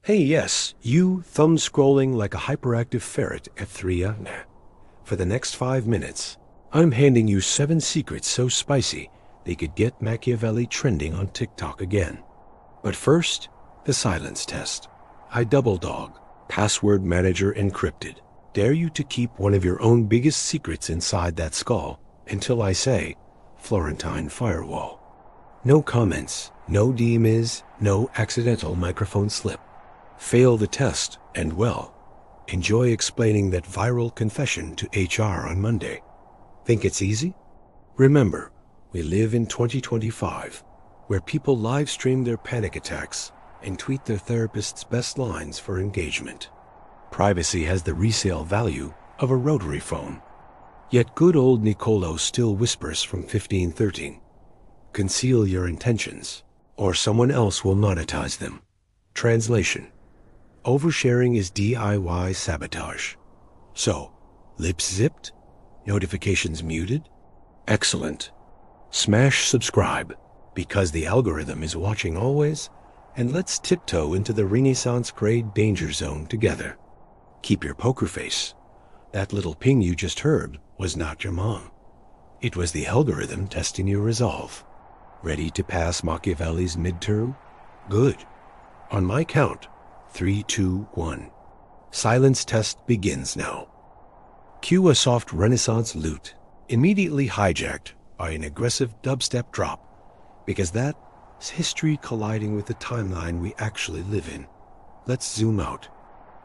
Hey, yes, you thumb-scrolling like a hyperactive ferret at 3 a.m. For the next 5 minutes, I'm handing you 7 secrets so spicy they could get Machiavelli trending on TikTok again. But first, the silence test. I double dog, password manager encrypted. Dare you to keep one of your own biggest secrets inside that skull until I say, Florentine firewall. No comments, no DMs, no accidental microphone slip. Fail the test, and well, enjoy explaining that viral confession to HR on Monday. Think it's easy? Remember, we live in 2025, where people live stream their panic attacks and tweet their therapist's best lines for engagement. Privacy has the resale value of a rotary phone. Yet good old Niccolo still whispers from 1513, conceal your intentions, or someone else will monetize them. Translation: oversharing is DIY sabotage. So, lips zipped? Notifications muted? Excellent. Smash subscribe, because the algorithm is watching always, and let's tiptoe into the Renaissance-grade danger zone together. Keep your poker face. That little ping you just heard was not your mom. It was the algorithm testing your resolve. Ready to pass Machiavelli's midterm? Good. On my count, 3, 2, 1. Silence test begins now. Cue a soft Renaissance lute, immediately hijacked by an aggressive dubstep drop, because that is history colliding with the timeline we actually live in. Let's zoom out.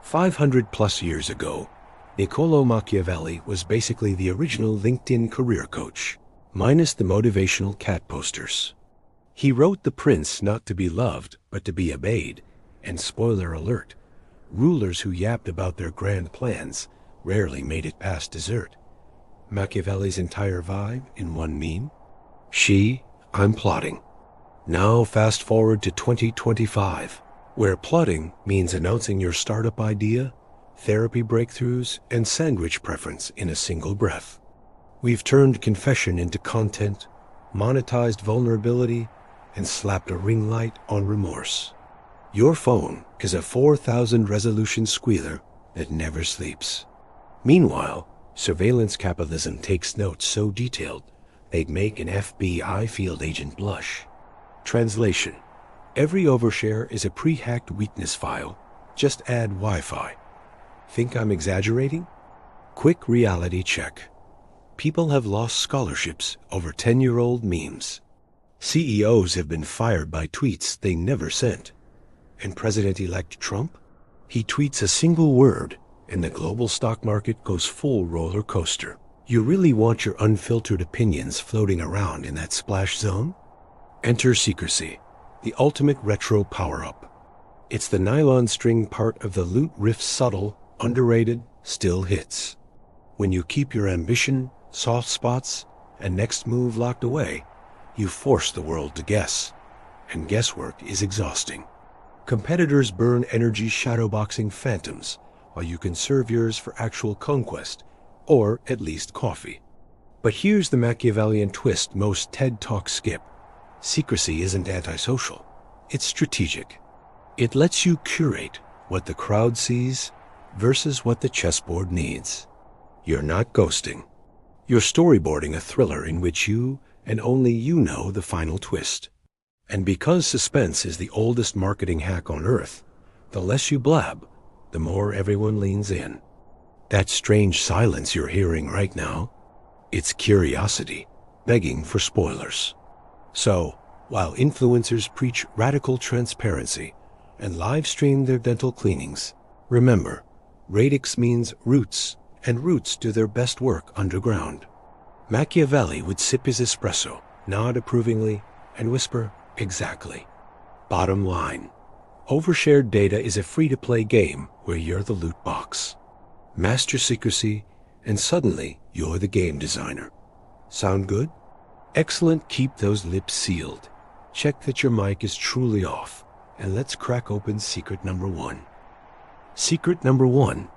500 plus years ago, Niccolo Machiavelli was basically the original LinkedIn career coach, minus the motivational cat posters. He wrote The Prince not to be loved, but to be obeyed, and spoiler alert, rulers who yapped about their grand plans rarely made it past dessert. Machiavelli's entire vibe in one meme? I'm plotting. Now fast forward to 2025, where plotting means announcing your startup idea, therapy breakthroughs, and sandwich preference in a single breath. We've turned confession into content, monetized vulnerability, and slapped a ring light on remorse. Your phone is a 4,000 resolution squealer that never sleeps. Meanwhile, surveillance capitalism takes notes so detailed they'd make an FBI field agent blush. Translation: every overshare is a pre-hacked weakness file. Just add Wi-Fi. Think I'm exaggerating? Quick reality check. People have lost scholarships over 10-year-old memes. CEOs have been fired by tweets they never sent. And President-elect Trump? He tweets a single word, and the global stock market goes full roller coaster. You really want your unfiltered opinions floating around in that splash zone? Enter secrecy, the ultimate retro power-up. It's the nylon string part of the lute riff's subtle, underrated, still hits. When you keep your ambition, soft spots, and next move locked away, you force the world to guess. And guesswork is exhausting. Competitors burn energy shadowboxing phantoms, while you conserve yours for actual conquest, or at least coffee. But here's the Machiavellian twist most TED Talks skip. Secrecy isn't antisocial. It's strategic. It lets you curate what the crowd sees versus what the chessboard needs. You're not ghosting. You're storyboarding a thriller in which you and only you know the final twist. And because suspense is the oldest marketing hack on earth, the less you blab, the more everyone leans in. That strange silence you're hearing right now, it's curiosity begging for spoilers. So, while influencers preach radical transparency and live stream their dental cleanings, remember, radix means roots, and roots do their best work underground. Machiavelli would sip his espresso, nod approvingly, and whisper, exactly. Bottom line, overshared data is a free-to-play game where you're the loot box. Master secrecy, and suddenly you're the game designer. Sound good? Excellent. Keep those lips sealed. Check that your mic is truly off, and let's crack open secret number 1. Secret number 1,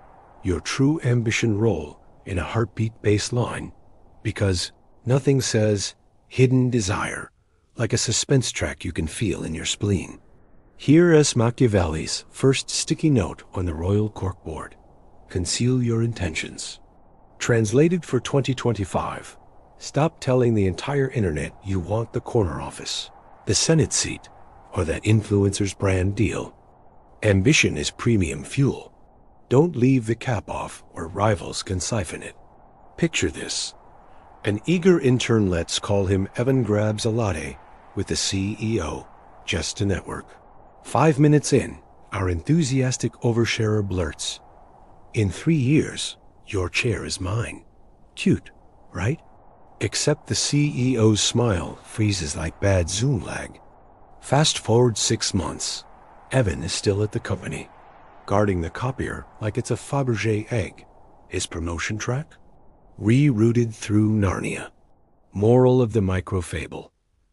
your true ambition role in a heartbeat-based line, because nothing says hidden desire like a suspense track you can feel in your spleen. Here is Machiavelli's first sticky note on the royal corkboard. Conceal your intentions. Translated for 2025. Stop telling the entire internet you want the corner office, the Senate seat, or that influencer's brand deal. Ambition is premium fuel. Don't leave the cap off or rivals can siphon it. Picture this. An eager intern, let's call him Evan, grabs a latte with the CEO, just to network. 5 minutes in, our enthusiastic oversharer blurts, "In 3 years, your chair is mine." Cute, right? Except the CEO's smile freezes like bad Zoom lag. Fast forward 6 months. Evan is still at the company, guarding the copier like it's a Fabergé egg. His promotion track? Rerouted through Narnia. Moral of the microfable.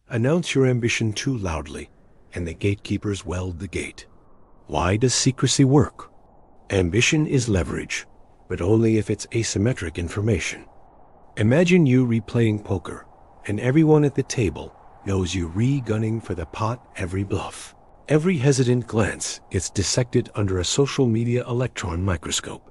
Announce your ambition too loudly, and the gatekeepers weld the gate. Why does secrecy work? Ambition is leverage, but only if it's asymmetric information. Imagine you replaying poker, and everyone at the table knows you re-gunning for the pot every bluff. Every hesitant glance gets dissected under a social media electron microscope.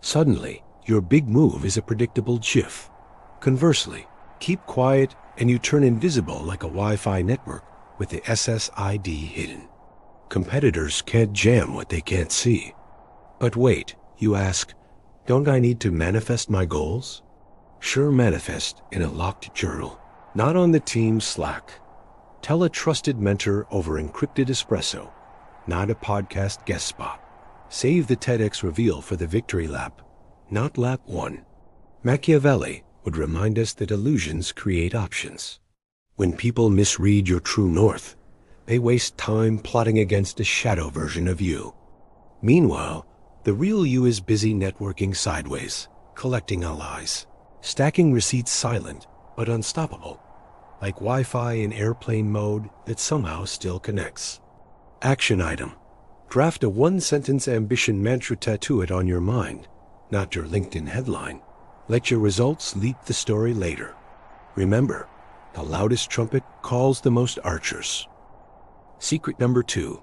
Suddenly, your big move is a predictable GIF. Conversely, keep quiet and you turn invisible like a Wi-Fi network with the SSID hidden. Competitors can't jam what they can't see. But wait, you ask, don't I need to manifest my goals? Sure, manifest in a locked journal, not on the team's Slack. Tell a trusted mentor over encrypted espresso, not a podcast guest spot. Save the TEDx reveal for the victory lap, not lap 1. Machiavelli would remind us that illusions create options. When people misread your true north, they waste time plotting against a shadow version of you. Meanwhile, the real you is busy networking sideways, collecting allies, stacking receipts silent but unstoppable, like Wi-Fi in airplane mode that somehow still connects. Action item. Draft a 1-sentence ambition mantra, tattoo it on your mind, not your LinkedIn headline. Let your results lead the story later. Remember, the loudest trumpet calls the most archers. Secret number 2.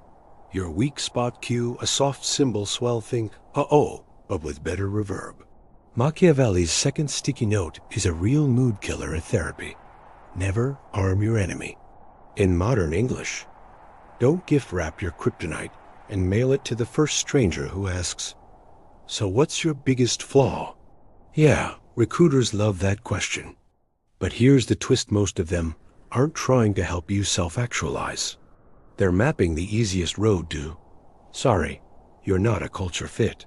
Your weak spot cue, a soft cymbal swell, think, uh-oh, but with better reverb. Machiavelli's second sticky note is a real mood killer at therapy. Never arm your enemy. In modern English, don't gift wrap your kryptonite and mail it to the first stranger who asks, "So what's your biggest flaw?" Yeah, recruiters love that question. But here's the twist: most of them aren't trying to help you self-actualize. They're mapping the easiest road to, sorry, you're not a culture fit.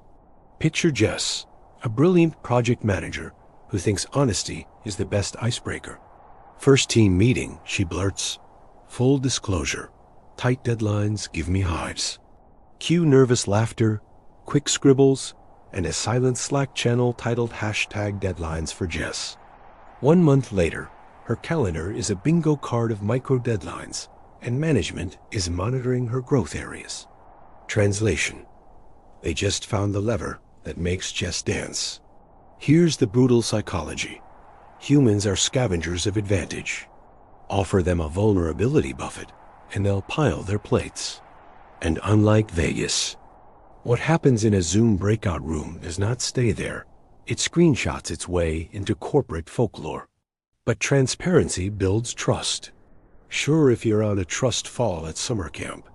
Picture Jess, a brilliant project manager who thinks honesty is the best icebreaker. First team meeting, she blurts, "Full disclosure, tight deadlines give me hives." Cue nervous laughter, quick scribbles, and a silent Slack channel titled #deadlines for Jess. 1 month later, her calendar is a bingo card of micro deadlines, and management is monitoring her growth areas. Translation. They just found the lever that makes Jess dance. Here's the brutal psychology. Humans are scavengers of advantage. Offer them a vulnerability buffet, and they'll pile their plates. And unlike Vegas, what happens in a Zoom breakout room does not stay there. It screenshots its way into corporate folklore. But transparency builds trust. Sure, if you're on a trust fall at summer camp,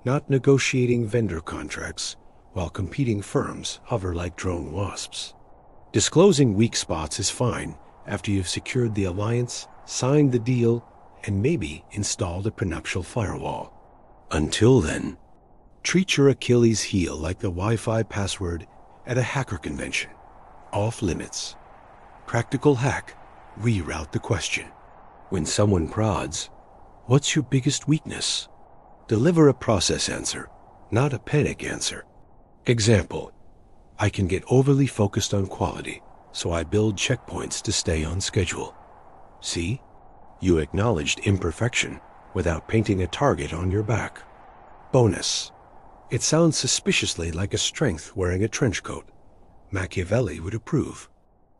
not negotiating vendor contracts while competing firms hover like drone wasps. Disclosing weak spots is fine after you've secured the alliance, signed the deal, and maybe installed a prenuptial firewall. Until then, treat your Achilles heel like the Wi-Fi password at a hacker convention. Off limits. Practical hack. Reroute the question. When someone prods, "What's your biggest weakness?" Deliver a process answer, not a panic answer. Example. I can get overly focused on quality, so I build checkpoints to stay on schedule. See? You acknowledged imperfection without painting a target on your back. Bonus. It sounds suspiciously like a strength wearing a trench coat. Machiavelli would approve.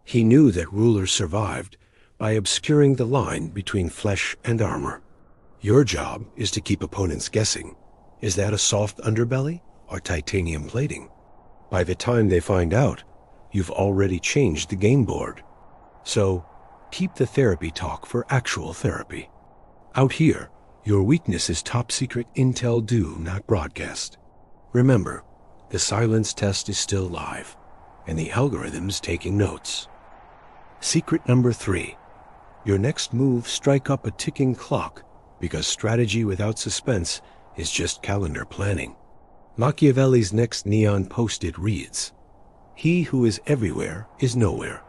He knew that rulers survived by obscuring the line between flesh and armor. Your job is to keep opponents guessing, Is that a soft underbelly or titanium plating? By the time they find out, you've already changed the game board. So, keep the therapy talk for actual therapy. Out here, your weakness is top secret intel due, not broadcast. Remember, the silence test is still live, and the algorithm's taking notes. Secret number 3. Your next move strike up a ticking clock, because strategy without suspense is just calendar planning. Machiavelli's next neon post-it reads, "He who is everywhere is nowhere."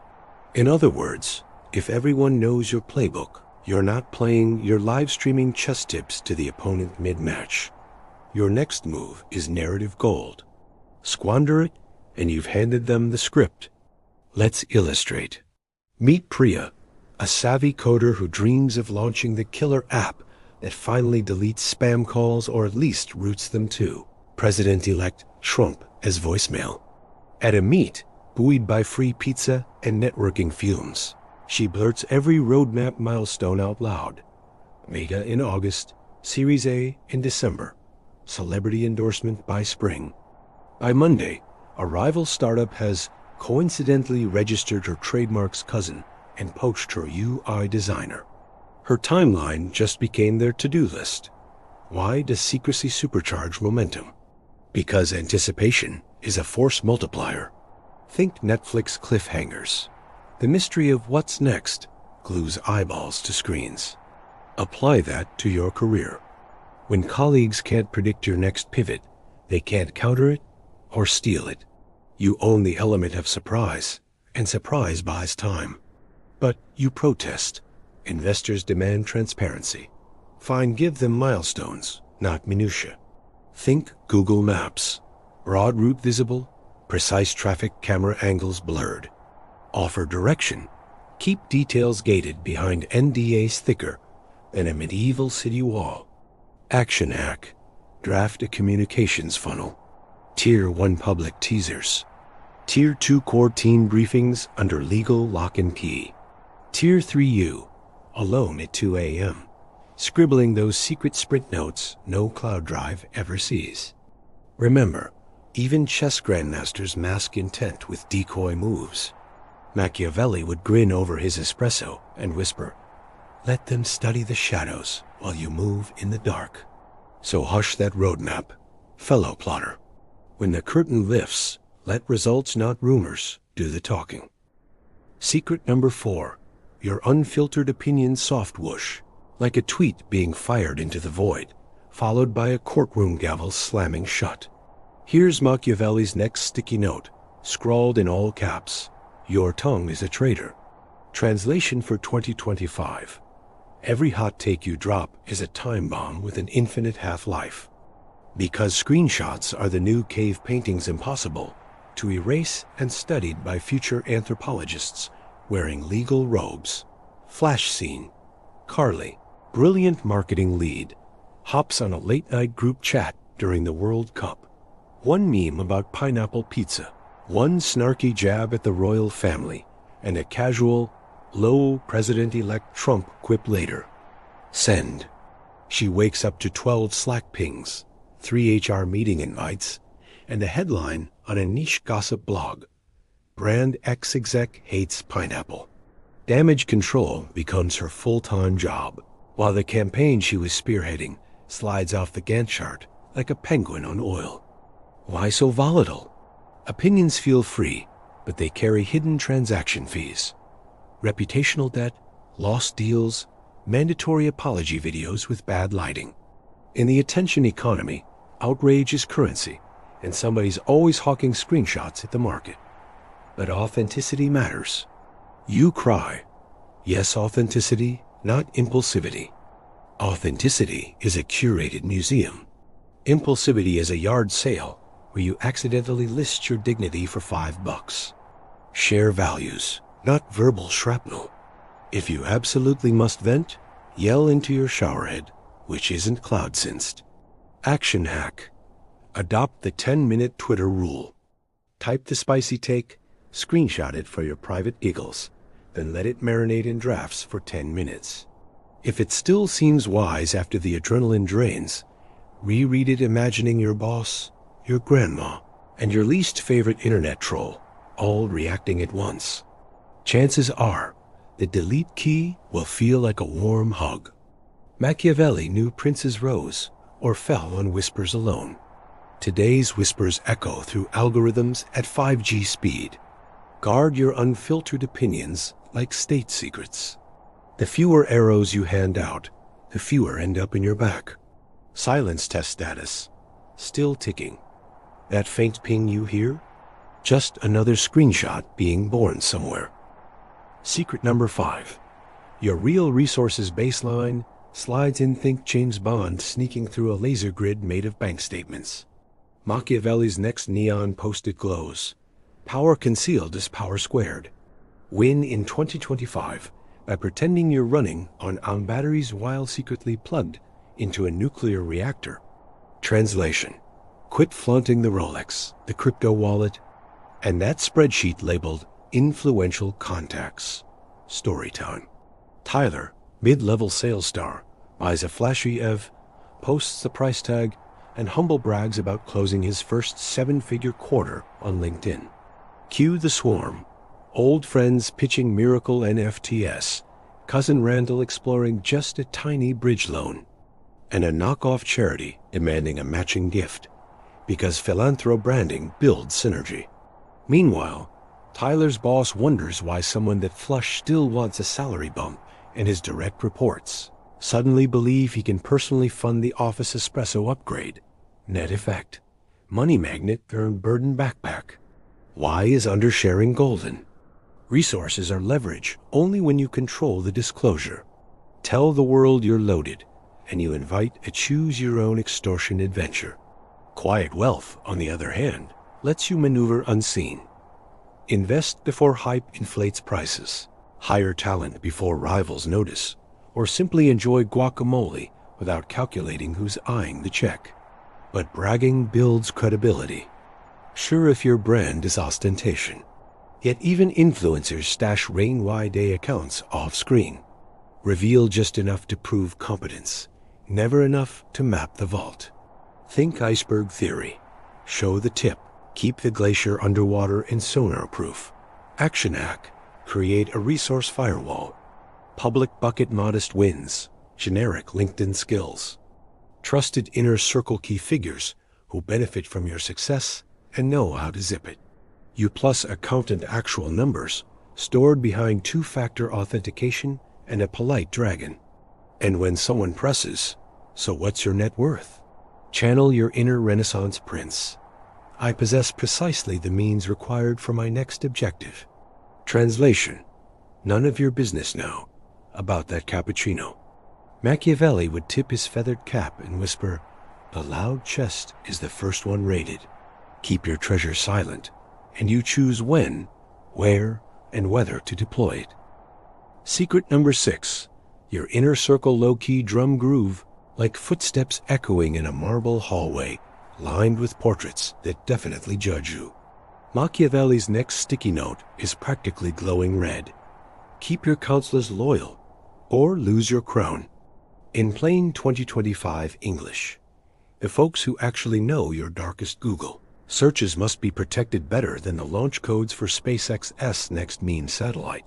In other words, if everyone knows your playbook, you're not playing, you're live streaming chess tips to the opponent mid-match. Your next move is narrative gold. Squander it, and you've handed them the script. Let's illustrate. Meet Priya, a savvy coder who dreams of launching the killer app that finally deletes spam calls or at least routes them to President-elect Trump as voicemail. At a meet, buoyed by free pizza and networking fumes, she blurts every roadmap milestone out loud. Beta in August, Series A in December, celebrity endorsement by spring. By Monday, a rival startup has coincidentally registered her trademark's cousin and poached her UI designer. Her timeline just became their to-do list. Why does secrecy supercharge momentum? Because anticipation is a force multiplier. Think Netflix cliffhangers. The mystery of what's next glues eyeballs to screens. Apply that to your career. When colleagues can't predict your next pivot, they can't counter it or steal it. You own the element of surprise, and surprise buys time. But you protest. Investors demand transparency. Fine, give them milestones, not minutia. Think Google Maps. Broad route visible, precise traffic camera angles blurred. Offer direction. Keep details gated behind NDAs thicker than a medieval city wall. Action hack. Draft a communications funnel. Tier 1 public teasers. Tier 2 core team briefings under legal lock and key. Tier 3U. Alone at 2 a.m. Scribbling those secret sprint notes no cloud drive ever sees. Remember, even chess grandmasters mask intent with decoy moves. Machiavelli would grin over his espresso and whisper, "Let them study the shadows while you move in the dark." So hush that roadmap, fellow plotter. When the curtain lifts, let results, not rumors, do the talking. Secret number 4. Your unfiltered opinion soft whoosh, like a tweet being fired into the void, followed by a courtroom gavel slamming shut. Here's Machiavelli's next sticky note, scrawled in all caps. Your tongue is a traitor. Translation for 2025. Every hot take you drop is a time bomb with an infinite half-life. Because screenshots are the new cave paintings impossible to erase and studied by future anthropologists wearing legal robes. Flash scene. Carly, brilliant marketing lead, hops on a late-night group chat during the World Cup. One meme about pineapple pizza, one snarky jab at the royal family, and a casual, low President-elect Trump quip later. Send. She wakes up to 12 Slack pings, 3 HR meeting invites, and a headline on a niche gossip blog. Brand X exec hates pineapple. Damage control becomes her full-time job, while the campaign she was spearheading slides off the Gantt chart like a penguin on oil. Why so volatile? Opinions feel free, but they carry hidden transaction fees. Reputational debt, lost deals, mandatory apology videos with bad lighting. In the attention economy, outrage is currency, and somebody's always hawking screenshots at the market. But authenticity matters. You cry. Yes, authenticity, not impulsivity. Authenticity is a curated museum. Impulsivity is a yard sale where you accidentally list your dignity for $5. Share values, not verbal shrapnel. If you absolutely must vent, yell into your showerhead, which isn't cloud-synced. Action hack. Adopt the 10-minute Twitter rule. Type the spicy take, screenshot it for your private giggles, then let it marinate in drafts for 10 minutes. If it still seems wise after the adrenaline drains, Reread it imagining your boss, your grandma, and your least favorite internet troll, all reacting at once. Chances are, the delete key will feel like a warm hug. Machiavelli knew princes rose or fell on whispers alone. Today's whispers echo through algorithms at 5G speed. Guard your unfiltered opinions like state secrets. The fewer arrows you hand out, the fewer end up in your back. Silence test status. Still ticking. That faint ping you hear? Just another screenshot being born somewhere. Secret number 5. Your real resources baseline slides in. Think James Bond sneaking through a laser grid made of bank statements. Machiavelli's next neon post-it glows. Power concealed is power squared. Win in 2025 by pretending you're running on batteries while secretly plugged into a nuclear reactor. Translation: quit flaunting the Rolex, the crypto wallet, and that spreadsheet labeled influential contacts. Story time. Tyler, mid-level sales star, buys a flashy EV, posts the price tag, and humble brags about closing his first 7-figure quarter on LinkedIn. Cue the swarm. Old friends pitching miracle NFTs, cousin Randall exploring just a tiny bridge loan, and a knockoff charity demanding a matching gift, because philanthro branding builds synergy. Meanwhile, Tyler's boss wonders why someone that flush still wants a salary bump, and his direct reports suddenly believe he can personally fund the office espresso upgrade. Net effect: money magnet turned burden backpack. Why is undersharing golden? Resources are leverage only when you control the disclosure. Tell the world you're loaded, and you invite a choose-your-own extortion adventure. Quiet wealth, on the other hand, lets you maneuver unseen. Invest before hype inflates prices. Hire talent before rivals notice. Or simply enjoy guacamole without calculating who's eyeing the check. But bragging builds credibility. Sure, if your brand is ostentation. Yet even influencers stash rain-wide day accounts off-screen. Reveal just enough to prove competence, never enough to map the vault. Think iceberg theory. Show the tip. Keep the glacier underwater and sonar-proof. Action hack. Create a resource firewall. Public bucket modest wins. Generic LinkedIn skills. Trusted inner circle key figures who benefit from your success and know how to zip it. You plus accountant actual numbers stored behind 2-factor authentication and a polite dragon. And when someone presses, so what's your net worth? Channel your inner Renaissance prince. I possess precisely the means required for my next objective. Translation: none of your business now about that cappuccino. Machiavelli would tip his feathered cap and whisper, "The loud chest is the first one raided." Keep your treasure silent, and you choose when, where, and whether to deploy it. Secret number 6. Your inner circle low-key drum groove, like footsteps echoing in a marble hallway lined with portraits that definitely judge you. Machiavelli's next sticky note is practically glowing red. Keep your counselors loyal, or lose your crown. In plain 2025 English, the folks who actually know your darkest Google searches must be protected better than the launch codes for SpaceX's next mean satellite.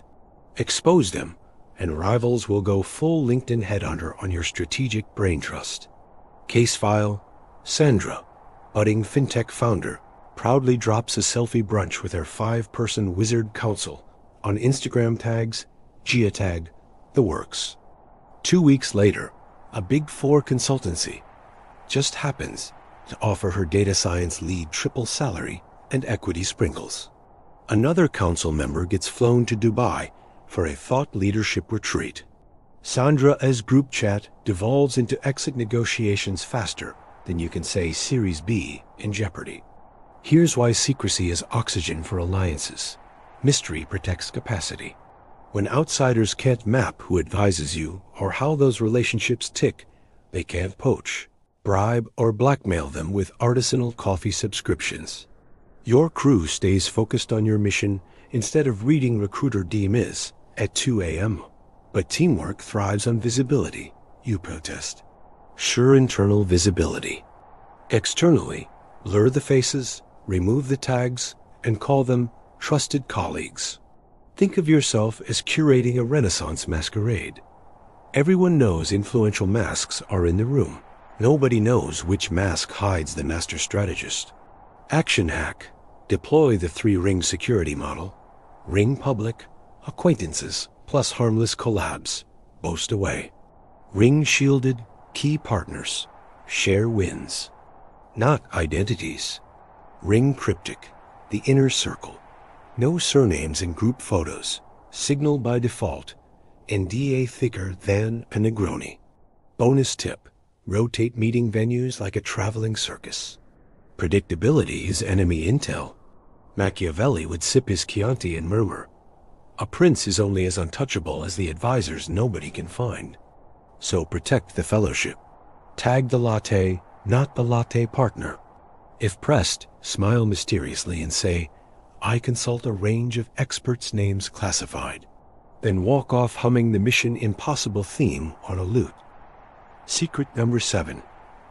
Expose them, and rivals will go full LinkedIn headhunter on your strategic brain trust. Case file: Sandra, budding fintech founder, proudly drops a selfie brunch with her 5-person wizard council on Instagram tags, geotag, the works. 2 weeks later, a Big 4 consultancy just happens to offer her data science lead triple salary and equity sprinkles. Another council member gets flown to Dubai for a thought leadership retreat. Sandra's group chat devolves into exit negotiations faster than you can say Series B in Jeopardy. Here's why secrecy is oxygen for alliances. Mystery protects capacity. When outsiders can't map who advises you or how those relationships tick, they can't poach, bribe, or blackmail them with artisanal coffee subscriptions. Your crew stays focused on your mission instead of reading Recruiter D-Miz at 2 a.m. But teamwork thrives on visibility, you protest. Sure internal visibility. Externally, blur the faces, remove the tags, and call them trusted colleagues. Think of yourself as curating a Renaissance masquerade. Everyone knows influential masks are in the room. Nobody knows which mask hides the master strategist. Action hack. Deploy the 3-ring security model. Ring public, acquaintances, plus harmless collabs. Boast away. Ring shielded, key partners. Share wins. Not identities. Ring cryptic, the inner circle. No surnames in group photos. Signal by default. NDA thicker than a Negroni. Bonus tip. Rotate meeting venues like a traveling circus. Predictability is enemy intel. Machiavelli would sip his Chianti and murmur, "A prince is only as untouchable as the advisors nobody can find." So protect the fellowship. Tag the latte, not the latte partner. If pressed, smile mysteriously and say, "I consult a range of experts' names classified." Then walk off humming the Mission Impossible theme on a lute. Secret number 7.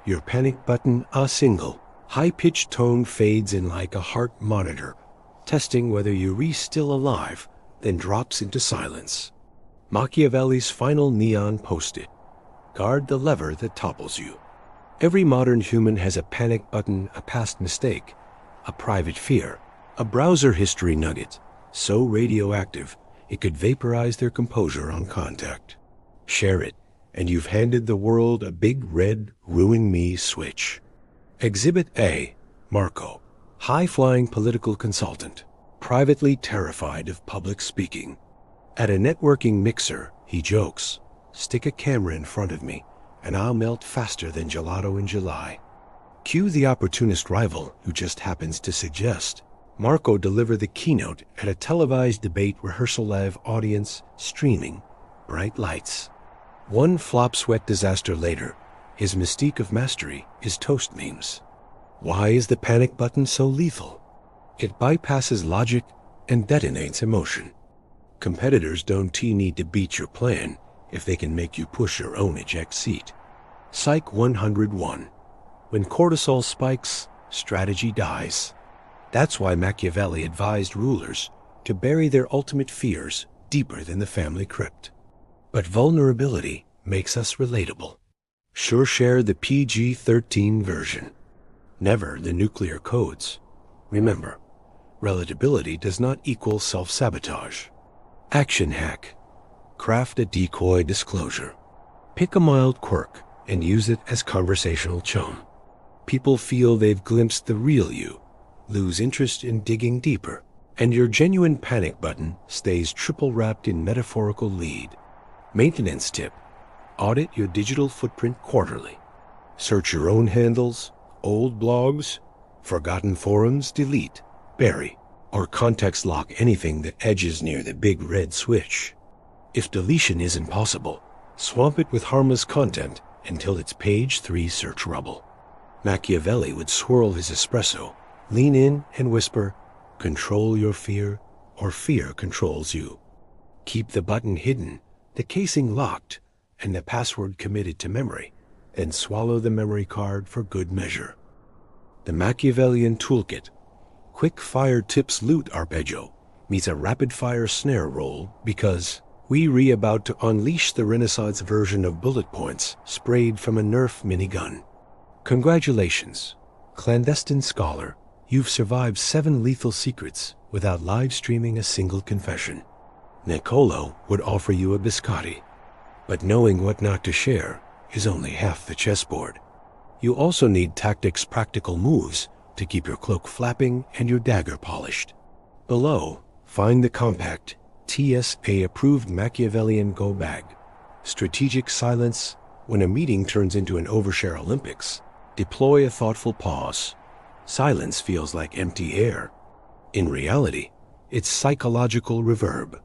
Your panic button a single. High-pitched tone fades in like a heart monitor, testing whether you're still alive, then drops into silence. Machiavelli's final neon post-it. Guard the lever that topples you. Every modern human has a panic button, a past mistake, a private fear, a browser history nugget, so radioactive it could vaporize their composure on contact. Share it, and you've handed the world a big red ruin me switch. Exhibit A. Marco, high-flying political consultant, privately terrified of public speaking. At a networking mixer, he jokes, "Stick a camera in front of me, and I'll melt faster than gelato in July." Cue the opportunist rival who just happens to suggest. Marco delivered the keynote at a televised debate rehearsal live audience, streaming, bright lights. One flop sweat disaster later, his mystique of mastery is toast memes. Why is the panic button so lethal? It bypasses logic and detonates emotion. Competitors don't need to beat your plan if they can make you push your own eject seat. Psych 101. When cortisol spikes, strategy dies. That's why Machiavelli advised rulers to bury their ultimate fears deeper than the family crypt. But vulnerability makes us relatable. Sure share the PG-13 version. Never the nuclear codes. Remember, relatability does not equal self-sabotage. Action hack. Craft a decoy disclosure. Pick a mild quirk and use it as conversational chum. People feel they've glimpsed the real you, lose interest in digging deeper, and your genuine panic button stays triple wrapped in metaphorical lead. Maintenance tip. Audit your digital footprint quarterly. Search your own handles, old blogs, forgotten forums, delete, bury, or context lock anything that edges near the big red switch. If deletion isn't possible, swamp it with harmless content until it's page 3 search rubble. Machiavelli would swirl his espresso, lean in and whisper, "Control your fear, or fear controls you." Keep the button hidden, the casing locked, and the password committed to memory, and swallow the memory card for good measure. The Machiavellian Toolkit. Quick-fire tips loot arpeggio meets a rapid-fire snare roll because we're about to unleash the Renaissance version of bullet points sprayed from a Nerf minigun. Congratulations, clandestine scholar. You've survived 7 lethal secrets without live streaming a single confession. Niccolo would offer you a biscotti, but knowing what not to share is only half the chessboard. You also need tactics practical moves to keep your cloak flapping and your dagger polished. Below, find the compact, TSA-approved Machiavellian go bag. Strategic silence when a meeting turns into an overshare Olympics. Deploy a thoughtful pause. Silence feels like empty air. In reality, it's psychological reverb.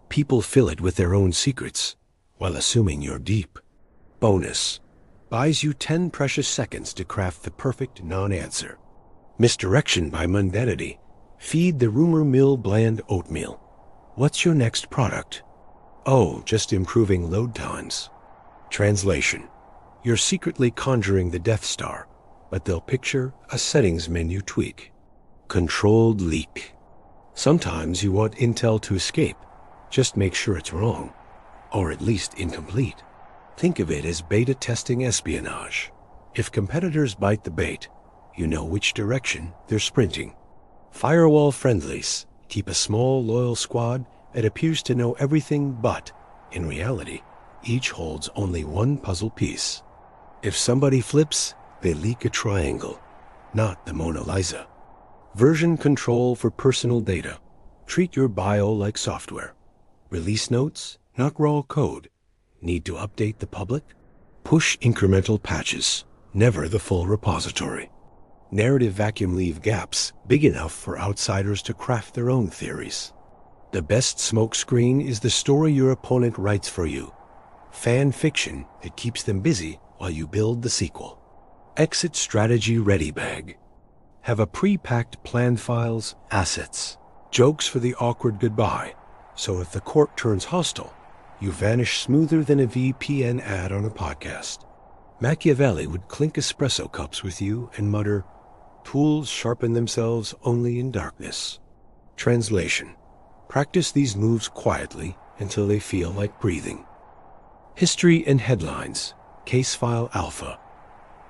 People fill it with their own secrets, while assuming you're deep. Bonus. Buys you 10 precious seconds to craft the perfect non-answer. Misdirection by mundanity. Feed the rumor mill bland oatmeal. What's your next product? Oh, just improving load times. Translation. You're secretly conjuring the Death Star, but they'll picture a settings menu tweak. Controlled leak. Sometimes you want intel to escape. Just make sure it's wrong, or at least incomplete. Think of it as beta testing espionage. If competitors bite the bait, you know which direction they're sprinting. Firewall friendlies. Keep a small, loyal squad that appears to know everything, but, in reality, each holds only one puzzle piece. If somebody flips, they leak a triangle, not the Mona Lisa. Version control for personal data. Treat your bio like software. Release notes, not raw code. Need to update the public? Push incremental patches, never the full repository. Narrative vacuum leave gaps big enough for outsiders to craft their own theories. The best smokescreen is the story your opponent writes for you. Fan fiction that keeps them busy while you build the sequel. Exit strategy ready bag. Have a pre-packed plan files, assets, jokes for the awkward goodbye, so if the court turns hostile, you vanish smoother than a VPN ad on a podcast. Machiavelli would clink espresso cups with you and mutter, "Tools sharpen themselves only in darkness." Translation. Practice these moves quietly until they feel like breathing. History and headlines. Case file alpha.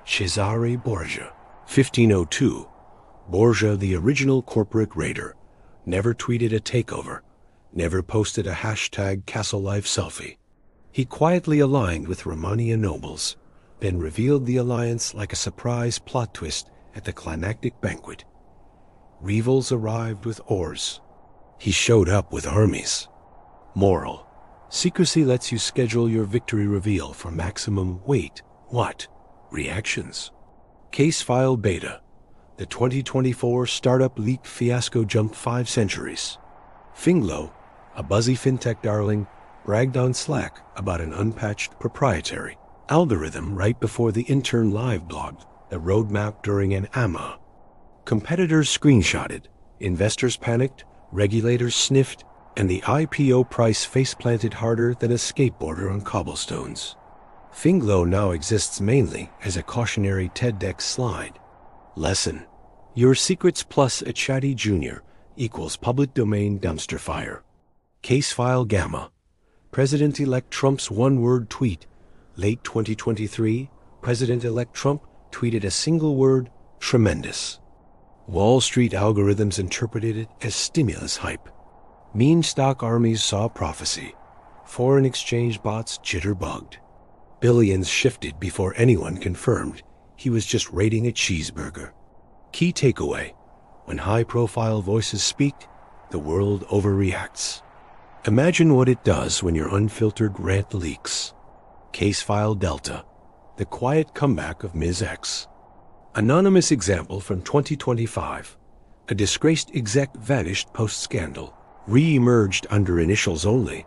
Cesare Borgia, 1502. Borgia, the original corporate raider, never tweeted a takeover, never posted a hashtag Castle Life selfie. He quietly aligned with Romanian nobles, then revealed the alliance like a surprise plot twist at the climactic banquet. Rivals arrived with oars. He showed up with armies. Moral. Secrecy lets you schedule your victory reveal for maximum wait, what? Reactions. Case file beta. The 2024 startup leak fiasco jumped 5 centuries. Finglo, a buzzy fintech darling, bragged on Slack about an unpatched proprietary algorithm right before the intern live blogged the roadmap during an AMA. Competitors screenshotted, investors panicked, regulators sniffed, and the IPO price face-planted harder than a skateboarder on cobblestones. Finglo now exists mainly as a cautionary TEDx slide. Lesson. Your secrets plus a chatty junior equals public domain dumpster fire. Case file gamma. President-elect Trump's one-word tweet. Late 2023, President-elect Trump tweeted a single word, tremendous. Wall Street algorithms interpreted it as stimulus hype. Meme stock armies saw prophecy. Foreign exchange bots jitterbugged. Billions shifted before anyone confirmed he was just rating a cheeseburger. Key takeaway. When high-profile voices speak, the world overreacts. Imagine what it does when your unfiltered rant leaks. Case file Delta. The quiet comeback of Ms. X. Anonymous example from 2025. A disgraced exec vanished post-scandal. Re-emerged under initials only,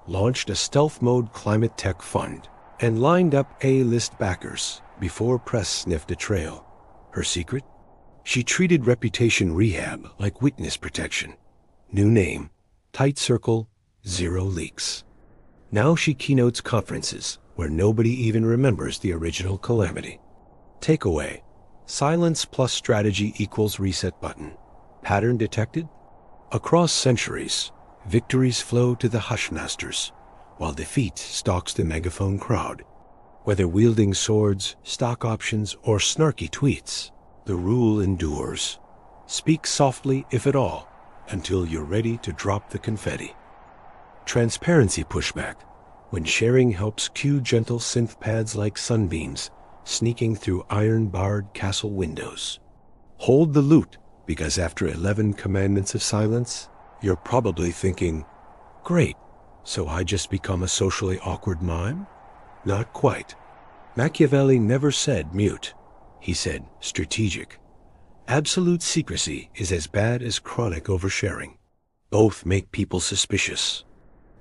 launched a stealth mode climate tech fund, and lined up A-list backers before press sniffed a trail. Her secret? She treated reputation rehab like witness protection. New name, tight circle, 0 leaks. Now she keynotes conferences where nobody even remembers the original calamity. Takeaway. Silence plus strategy equals reset button. Pattern detected? Across centuries, victories flow to the hushmasters, while defeat stalks the megaphone crowd. Whether wielding swords, stock options, or snarky tweets, the rule endures. Speak softly, if at all, until you're ready to drop the confetti. Transparency pushback. When sharing helps cue gentle synth pads like sunbeams, sneaking through iron-barred castle windows. Hold the loot, because after 11 commandments of silence, you're probably thinking, great, so I just become a socially awkward mime? Not quite. Machiavelli never said mute. He said strategic. Absolute secrecy is as bad as chronic oversharing. Both make people suspicious.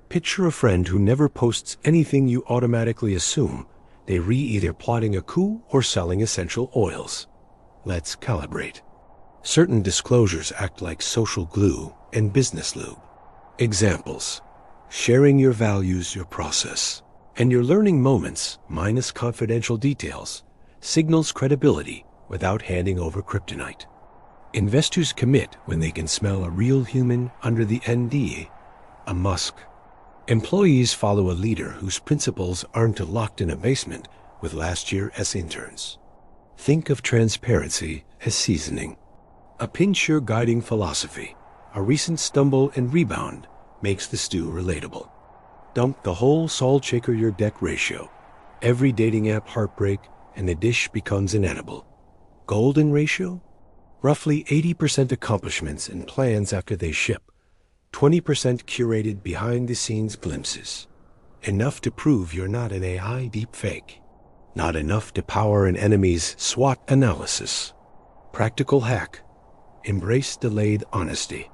Picture a friend who never posts anything you automatically assume they're either plotting a coup or selling essential oils. Let's calibrate. Certain disclosures act like social glue and business lube. Examples. Sharing your values, your process. And your learning moments, minus confidential details, signals credibility without handing over kryptonite. Investors commit when they can smell a real human under the NDA, a Musk. Employees follow a leader whose principles aren't locked in a basement with last year's interns. Think of transparency as seasoning. A pinch your guiding philosophy. A recent stumble and rebound makes the stew relatable. Dump the whole salt shaker your deck ratio. Every dating app heartbreak and the dish becomes inedible. Golden ratio? Roughly 80% accomplishments and plans after they ship. 20% curated behind-the-scenes glimpses. Enough to prove you're not an AI deepfake. Not enough to power an enemy's SWOT analysis. Practical hack. Embrace delayed honesty.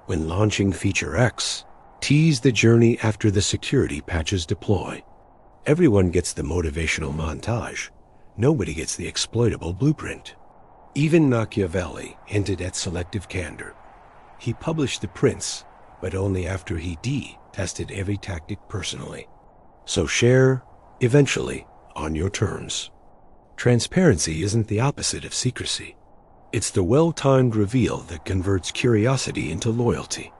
When launching Feature X, tease the journey after the security patches deploy. Everyone gets the motivational montage. Nobody gets the exploitable blueprint. Even Machiavelli hinted at selective candor. He published The Prince, but only after he tested every tactic personally. So share, eventually, on your terms. Transparency isn't the opposite of secrecy. It's the well-timed reveal that converts curiosity into loyalty.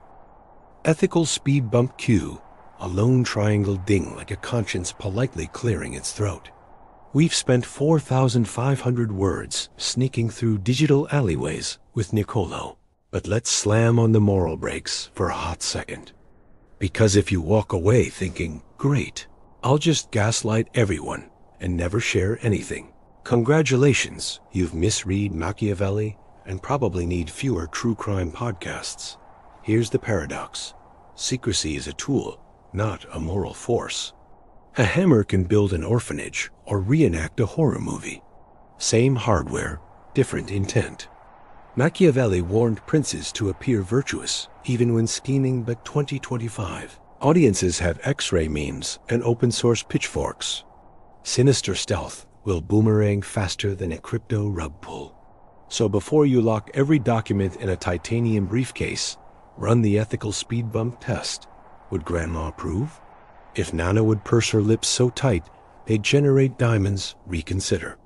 Ethical speed bump Q, a lone triangle ding like a conscience politely clearing its throat. We've spent 4,500 words sneaking through digital alleyways with Nicolo. But let's slam on the moral brakes for a hot second. Because if you walk away thinking, great, I'll just gaslight everyone and never share anything, congratulations, you've misread Machiavelli and probably need fewer true crime podcasts. Here's the paradox. Secrecy is a tool, not a moral force. A hammer can build an orphanage or reenact a horror movie. Same hardware, different intent. Machiavelli warned princes to appear virtuous, even when scheming, but 2025. Audiences have X-ray memes and open-source pitchforks. Sinister stealth will boomerang faster than a crypto rug pull. So before you lock every document in a titanium briefcase, run the ethical speed bump test. Would Grandma approve? If Nana would purse her lips so tight they'd generate diamonds, reconsider.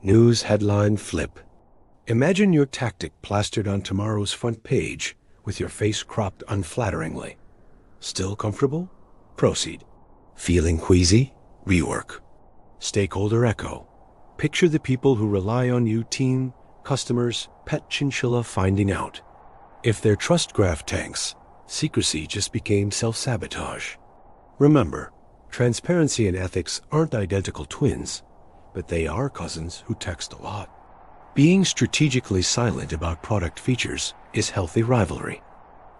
News headline flip. Imagine your tactic plastered on tomorrow's front page with your face cropped unflatteringly. Still comfortable? Proceed. Feeling queasy? Rework. Stakeholder echo. Picture the people who rely on you, team, customers, pet chinchilla finding out. If their trust graph tanks, secrecy just became self-sabotage. Remember, transparency and ethics aren't identical twins, but they are cousins who text a lot. Being strategically silent about product features is healthy rivalry.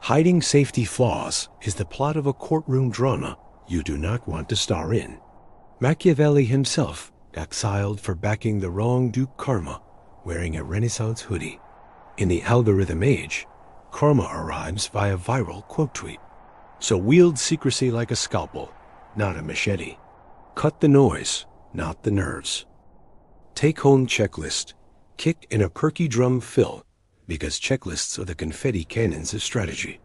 Hiding safety flaws is the plot of a courtroom drama you do not want to star in. Machiavelli himself exiled for backing the wrong Duke Karma wearing a Renaissance hoodie. In the algorithm age, karma arrives via viral quote tweet. So wield secrecy like a scalpel, not a machete. Cut the noise, not the nerves. Take-home checklist. Kick in a perky drum fill, because checklists are the confetti cannons of strategy.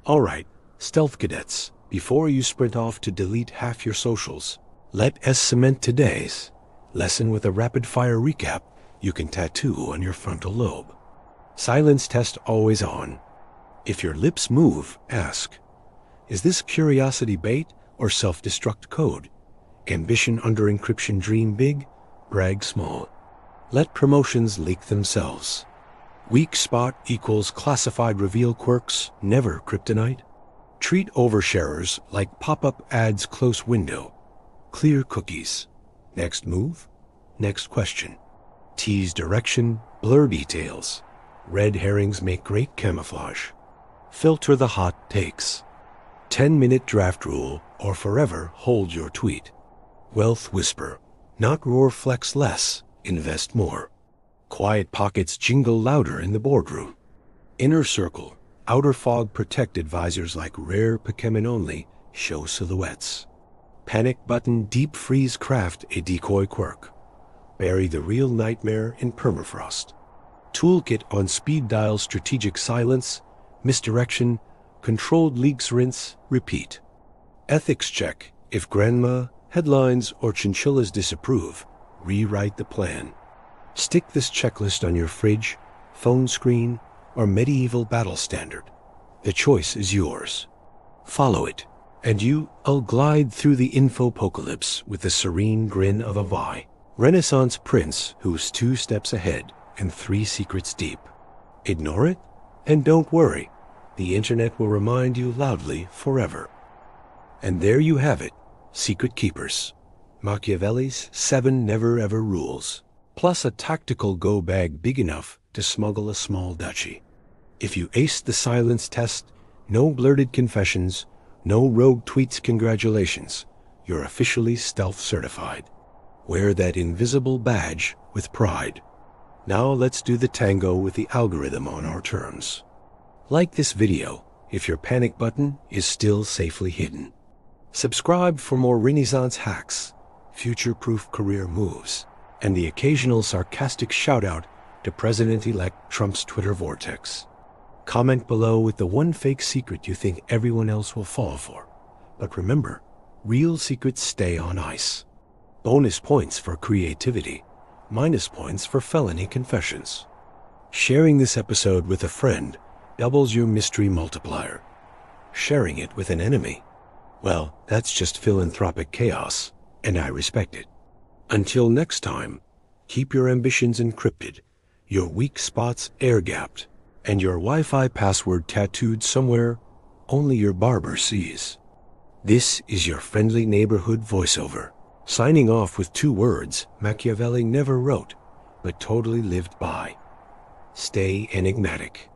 All right, stealth cadets, before you sprint off to delete half your socials, let us cement today's lesson with a rapid-fire recap you can tattoo on your frontal lobe. Silence test always on. If your lips move, ask, is this curiosity bait or self-destruct code? Ambition under encryption dream big, brag small. Let promotions leak themselves. Weak spot equals classified reveal quirks, never kryptonite. Treat oversharers like pop-up ads close window. Clear cookies. Next move, next question. Tease direction, blur details. Red herrings make great camouflage. Filter the hot takes. 10-minute draft rule or forever hold your tweet. Wealth whisper, not roar flex less, invest more. Quiet pockets jingle louder in the boardroom. Inner circle, outer fog protect advisors like rare Pokemon only show silhouettes. Panic button deep freeze craft a decoy quirk. Bury the real nightmare in permafrost. Toolkit on speed dial strategic silence, misdirection, controlled leaks rinse, repeat. Ethics check if grandma, Headlines or chinchillas disapprove. Rewrite the plan. Stick this checklist on your fridge, phone screen, or medieval battle standard. The choice is yours. Follow it, and you'll glide through the infopocalypse with the serene grin of a Renaissance prince who's 2 steps ahead and 3 secrets deep. Ignore it, and don't worry. The internet will remind you loudly forever. And there you have it, Secret Keepers. Machiavelli's 7 never-ever rules, plus a tactical go bag big enough to smuggle a small duchy. If you aced the silence test, no blurted confessions, no rogue tweets congratulations. You're officially stealth certified. Wear that invisible badge with pride. Now let's do the tango with the algorithm on our terms. Like this video if your panic button is still safely hidden. Subscribe for more Renaissance hacks, future-proof career moves, and the occasional sarcastic shout-out to President-elect Trump's Twitter vortex. Comment below with the one fake secret you think everyone else will fall for. But remember, real secrets stay on ice. Bonus points for creativity, minus points for felony confessions. Sharing this episode with a friend doubles your mystery multiplier. Sharing it with an enemy, well, that's just philanthropic chaos, and I respect it. Until next time, keep your ambitions encrypted, your weak spots air-gapped, and your Wi-Fi password tattooed somewhere only your barber sees. This is your friendly neighborhood voiceover, signing off with 2 words Machiavelli never wrote, but totally lived by. Stay enigmatic.